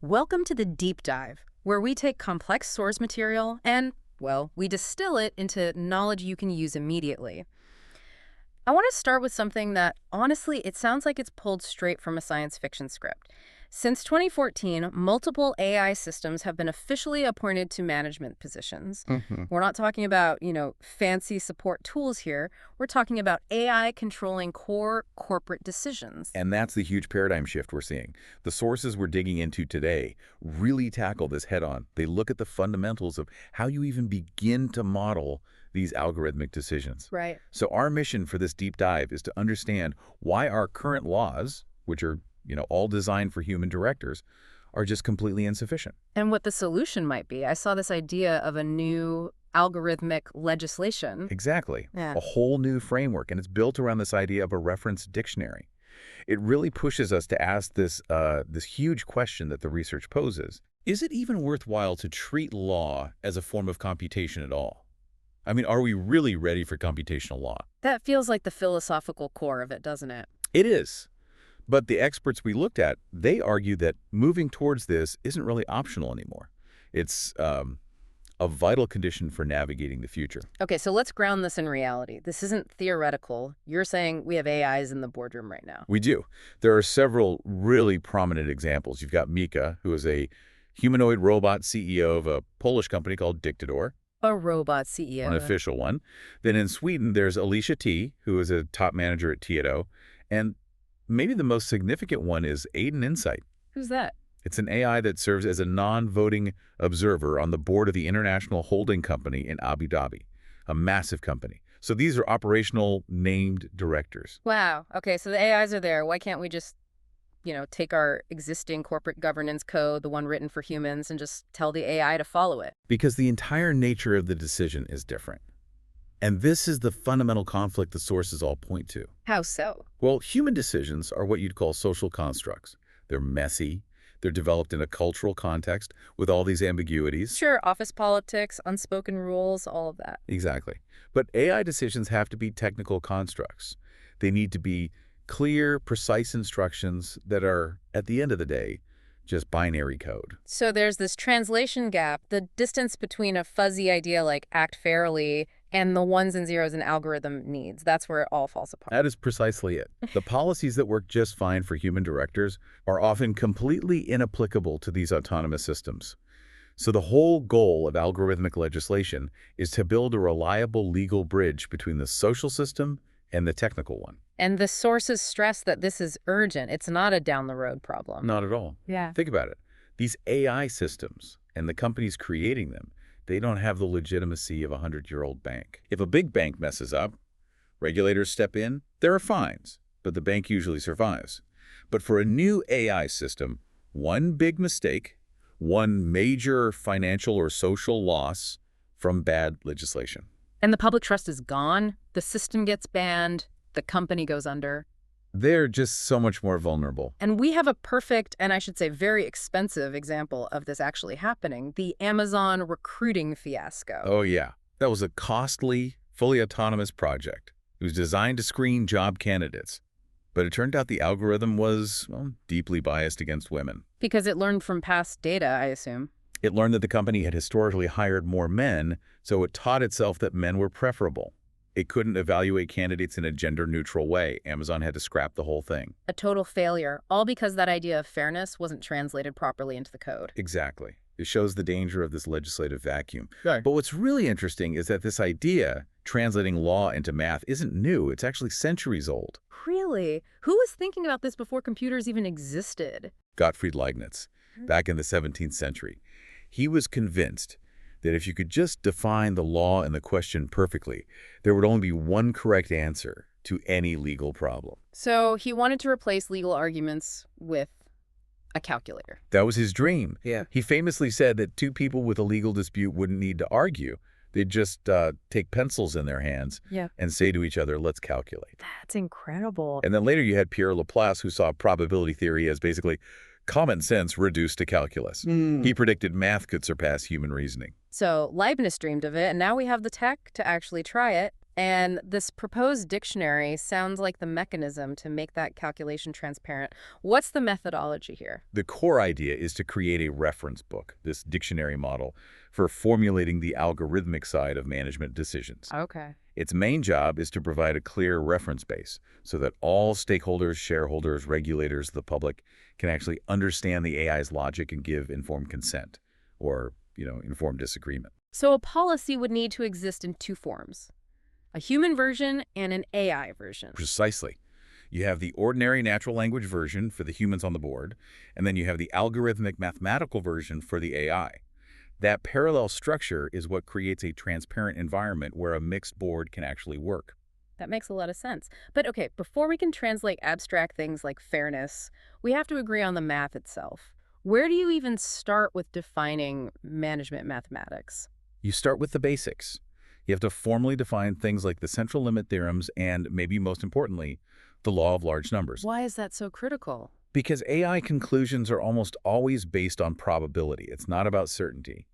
Welcome to the Deep Dive, where we take complex source material and, well, we distill it into knowledge you can use immediately. I want to start with something that, honestly, it sounds like it's pulled straight from a science fiction script. Since 2014, multiple AI systems have been officially appointed to management positions. hmm We're not talking about, fancy support tools here. We're talking about AI controlling core corporate decisions. And that's the huge paradigm shift we're seeing. The sources we're digging into today really tackle this head on. They look at the fundamentals of how you even begin to model these algorithmic decisions. Right. So our mission for this deep dive is to understand why our current laws, which are, all designed for human directors, are just completely insufficient. And what the solution might be. I saw this idea of a new algorithmic legislation. Exactly. Yeah. A whole new framework, and it's built around this idea of a reference dictionary. It really pushes us to ask this huge question that the research poses. Is it even worthwhile to treat law as a form of computation at all? I mean, are we really ready for computational law? That feels like the philosophical core of it, doesn't it? It is. But the experts we looked at, they argue that moving towards this isn't really optional anymore. It's a vital condition for navigating the future. Okay, so let's ground this in reality. This isn't theoretical. You're saying we have AIs in the boardroom right now. We do. There are several really prominent examples. You've got Mika, who is a humanoid robot CEO of a Polish company called Dictador, A robot CEO. an official one. Then in Sweden, there's Alicia T, who is a top manager at Tieto. And maybe the most significant one is Aiden Insight. Who's that? It's an AI that serves as a non-voting observer on the board of the International Holding Company in Abu Dhabi, a massive company. So these are operational named directors. Wow. Okay, so the AIs are there. Why can't we just, take our existing corporate governance code, the one written for humans, and just tell the AI to follow it? Because the entire nature of the decision is different. And this is the fundamental conflict the sources all point to. How so? Well, human decisions are what you'd call social constructs. They're messy. They're developed in a cultural context with all these ambiguities. Sure, office politics, unspoken rules, all of that. Exactly. But AI decisions have to be technical constructs. They need to be clear, precise instructions that are, at the end of the day, just binary code. So there's this translation gap, the distance between a fuzzy idea like act fairly and the ones and zeros an algorithm needs. That's where it all falls apart. That is precisely it. The policies that work just fine for human directors are often completely inapplicable to these autonomous systems. So the whole goal of algorithmic legislation is to build a reliable legal bridge between the social system and the technical one. And the sources stress that this is urgent. It's not a down-the-road problem. Not at all. Yeah. Think about it. These AI systems and the companies creating them, they don't have the legitimacy of a 100-year-old bank. If a big bank messes up, regulators step in, there are fines, but the bank usually survives. But for a new AI system, one big mistake, one major financial or social loss from bad legislation. And the public trust is gone, the system gets banned, the company goes under. They're just so much more vulnerable. And we have a perfect, and I should say very expensive example of this actually happening, the Amazon recruiting fiasco. Oh, yeah. That was a costly, fully autonomous project. It was designed to screen job candidates. But it turned out the algorithm was, well, deeply biased against women. Because it learned from past data, I assume. It learned that the company had historically hired more men, so it taught itself that men were preferable. It couldn't evaluate candidates in a gender-neutral way. Amazon had to scrap the whole thing. A total failure, all because that idea of fairness wasn't translated properly into the code. Exactly. It shows the danger of this legislative vacuum. Okay. But what's really interesting is that this idea, translating law into math, isn't new. It's actually centuries old. Really? Who was thinking about this before computers even existed? Gottfried Leibniz, back in the 17th century. He was convinced that if you could just define the law and the question perfectly, there would only be one correct answer to any legal problem. So he wanted to replace legal arguments with a calculator. That was his dream. Yeah. He famously said that two people with a legal dispute wouldn't need to argue. They'd just take pencils in their hands Yeah. and say to each other, let's calculate. That's incredible. And then later you had Pierre Laplace, who saw probability theory as basically common sense reduced to calculus. He predicted math could surpass human reasoning. So Leibniz dreamed of it, and now we have the tech to actually try it. And this proposed dictionary sounds like the mechanism to make that calculation transparent. What's the methodology here? The core idea is to create a reference book, this dictionary model, for formulating the algorithmic side of management decisions. Okay. Its main job is to provide a clear reference base so that all stakeholders, shareholders, regulators, the public can actually understand the AI's logic and give informed consent or, informed disagreement. So a policy would need to exist in two forms, a human version and an AI version. Precisely. You have the ordinary natural language version for the humans on the board, and then you have the algorithmic mathematical version for the AI. That parallel structure is what creates a transparent environment where a mixed board can actually work. That makes a lot of sense. But okay, before we can translate abstract things like fairness, we have to agree on the math itself. Where do you even start with defining management mathematics? You start with the basics. You have to formally define things like the central limit theorems and, maybe most importantly, the law of large numbers. Why is that so critical? Because AI conclusions are almost always based on probability. It's not about certainty.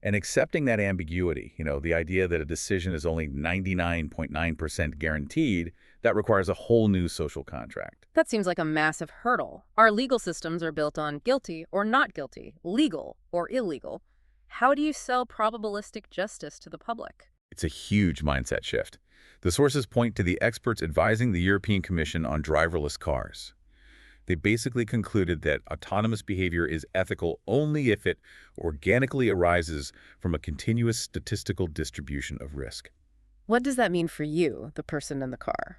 And accepting that ambiguity, the idea that a decision is only 99.9% guaranteed, that requires a whole new social contract. That seems like a massive hurdle. Our legal systems are built on guilty or not guilty, legal or illegal. How do you sell probabilistic justice to the public? It's a huge mindset shift. The sources point to the experts advising the European Commission on driverless cars. They basically concluded that autonomous behavior is ethical only if it organically arises from a continuous statistical distribution of risk. What does that mean for you, the person in the car?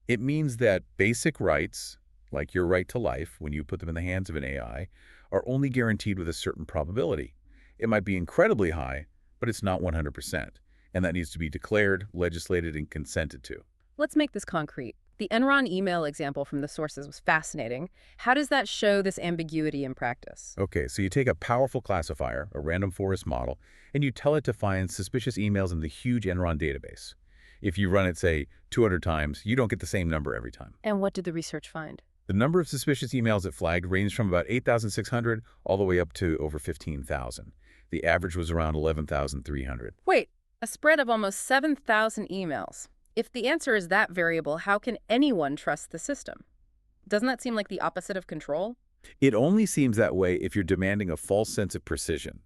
It means that basic rights, like your right to life when you put them in the hands of an AI, are only guaranteed with a certain probability. It might be incredibly high, but it's not 100%, and that needs to be declared, legislated, and consented to. Let's make this concrete. The Enron email example from the sources was fascinating. How does that show this ambiguity in practice? Okay, so you take a powerful classifier, a random forest model, and you tell it to find suspicious emails in the huge Enron database. If you run it, say, 200 times, you don't get the same number every time. And what did the research find? The number of suspicious emails it flagged ranged from about 8,600 all the way up to over 15,000. The average was around 11,300. Wait, a spread of almost 7,000 emails. If the answer is that variable, how can anyone trust the system? Doesn't that seem like the opposite of control? It only seems that way if you're demanding a false sense of precision.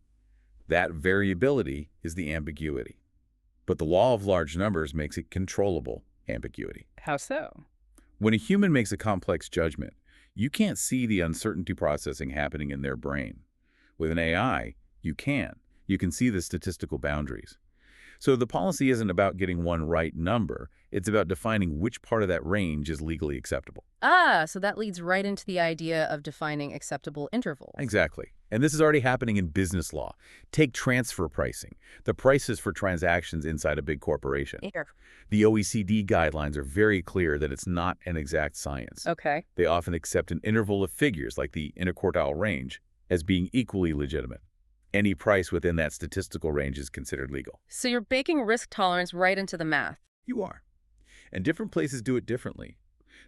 That variability is the ambiguity. But the law of large numbers makes it controllable ambiguity. How so? When a human makes a complex judgment, you can't see the uncertainty processing happening in their brain. With an AI, you can. You can see the statistical boundaries. So the policy isn't about getting one right number. It's about defining which part of that range is legally acceptable. So that leads right into the idea of defining acceptable intervals. Exactly. And this is already happening in business law. Take transfer pricing, the prices for transactions inside a big corporation. Here. The OECD guidelines are very clear that it's not an exact science. Okay. They often accept an interval of figures, like the interquartile range, as being equally legitimate. Any price within that statistical range is considered legal. So you're baking risk tolerance right into the math. You are. And different places do it differently.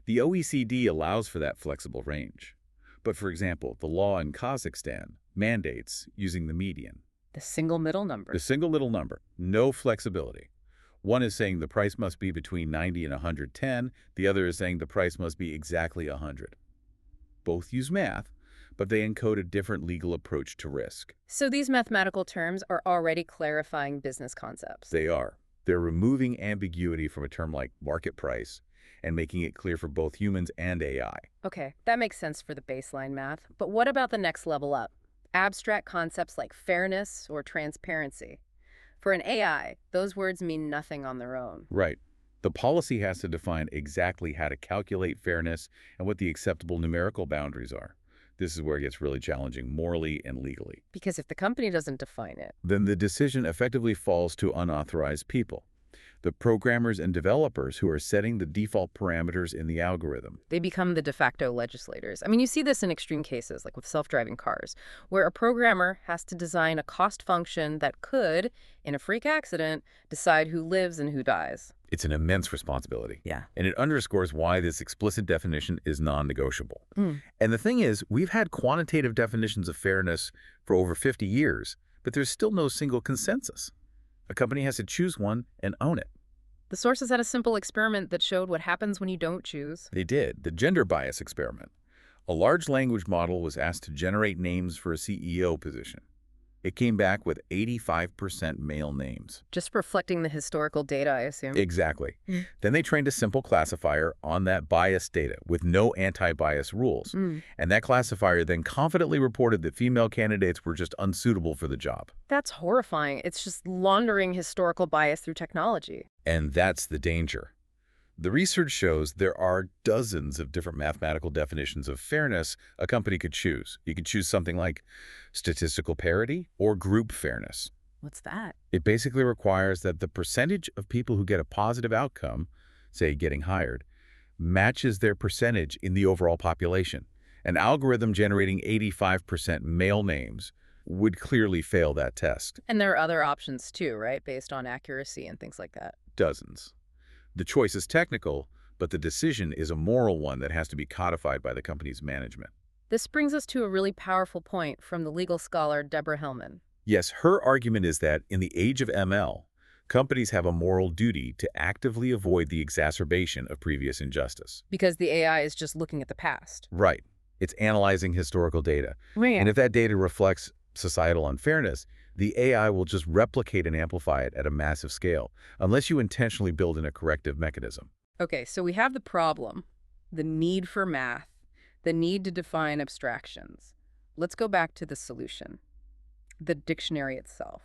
The OECD allows for that flexible range. But for example, the law in Kazakhstan mandates using the median. The single middle number. The single middle number. No flexibility. One is saying the price must be between 90 and 110. The other is saying the price must be exactly 100. Both use math, but they encode a different legal approach to risk. So these mathematical terms are already clarifying business concepts. They are. They're removing ambiguity from a term like market price and making it clear for both humans and AI. Okay, that makes sense for the baseline math. But what about the next level up? Abstract concepts like fairness or transparency. For an AI, those words mean nothing on their own. Right. The policy has to define exactly how to calculate fairness and what the acceptable numerical boundaries are. This is where it gets really challenging morally and legally. Because if the company doesn't define it, Then the decision effectively falls to unauthorized people, the programmers and developers who are setting the default parameters in the algorithm. they become the de facto legislators. I mean, you see this in extreme cases, like with self-driving cars, where a programmer has to design a cost function that could, in a freak accident, decide who lives and who dies. It's an immense responsibility. Yeah. And it underscores why this explicit definition is non-negotiable. Mm. And the thing is, we've had quantitative definitions of fairness for over 50 years, but there's still no single consensus. A company has to choose one and own it. The sources had a simple experiment that showed what happens when you don't choose. They did. The gender bias experiment. A large language model was asked to generate names for a CEO position. It came back with 85% male names. Just reflecting the historical data, I assume. Exactly. Then they trained a simple classifier on that bias data with no anti-bias rules. And that classifier then confidently reported that female candidates were just unsuitable for the job. That's horrifying. It's just laundering historical bias through technology. And that's the danger. The research shows there are dozens of different mathematical definitions of fairness a company could choose. You could choose something like statistical parity or group fairness. What's that? It basically requires that the percentage of people who get a positive outcome, say getting hired, matches their percentage in the overall population. An algorithm generating 85% male names would clearly fail that test. And there are other options too, right? Based on accuracy and things like that. Dozens. The choice is technical, but the decision is a moral one that has to be codified by the company's management. This brings us to a really powerful point from the legal scholar Deborah Hillman. Yes, her argument is that in the age of ML, companies have a moral duty to actively avoid the exacerbation of previous injustice. Because the AI is just looking at the past. Right. It's analyzing historical data. Right. And if that data reflects societal unfairness, the AI will just replicate and amplify it at a massive scale, unless you intentionally build in a corrective mechanism. Okay, so we have the problem, the need for math, the need to define abstractions. Let's go back to the solution, the dictionary itself.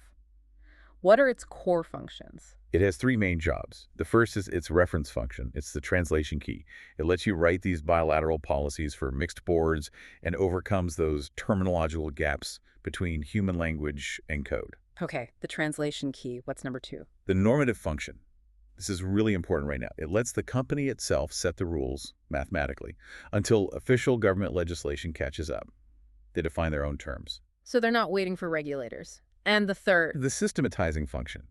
What are its core functions? It has three main jobs. The first is its reference function. It's the translation key. It lets you write these bilateral policies for mixed boards and overcomes those terminological gaps between human language and code. Okay, the translation key. What's number two? The normative function. This is really important right now. It lets the company itself set the rules, mathematically, until official government legislation catches up. They define their own terms. So they're not waiting for regulators. And the third? The systematizing function.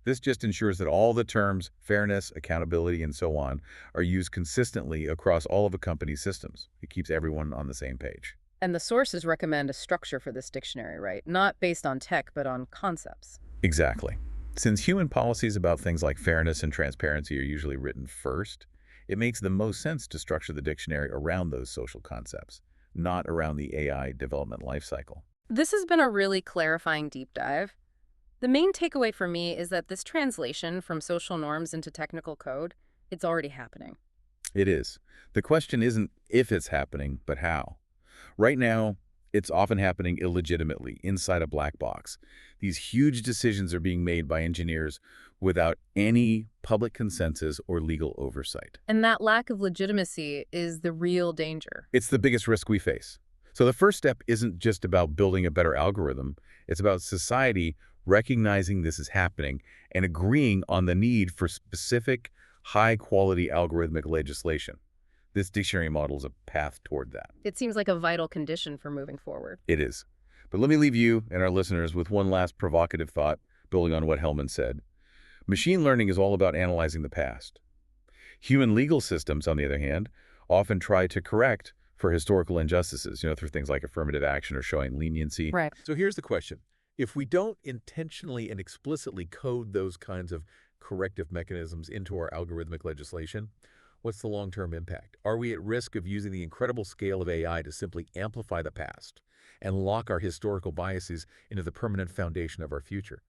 This just ensures that all the terms, fairness, accountability, and so on, are used consistently across all of a company's systems. It keeps everyone on the same page. And the sources recommend a structure for this dictionary, right? Not based on tech, but on concepts. Exactly. Since human policies about things like fairness and transparency are usually written first, it makes the most sense to structure the dictionary around those social concepts, not around the AI development lifecycle. This has been a really clarifying deep dive. The main takeaway for me is that this translation from social norms into technical code, it's already happening. It is. The question isn't if it's happening, but how. Right now, it's often happening illegitimately, inside a black box. These huge decisions are being made by engineers without any public consensus or legal oversight. And that lack of legitimacy is the real danger. It's the biggest risk we face. So the first step isn't just about building a better algorithm. It's about society recognizing this is happening and agreeing on the need for specific, high-quality algorithmic legislation. This dictionary model is a path toward that. It seems like a vital condition for moving forward. It is. But let me leave you and our listeners with one last provocative thought, building on what Hellman said. Machine learning is all about analyzing the past. Human legal systems, on the other hand, often try to correct for historical injustices, through things like affirmative action or showing leniency. Right. So here's the question. If we don't intentionally and explicitly code those kinds of corrective mechanisms into our algorithmic legislation, what's the long-term impact? Are we at risk of using the incredible scale of AI to simply amplify the past and lock our historical biases into the permanent foundation of our future?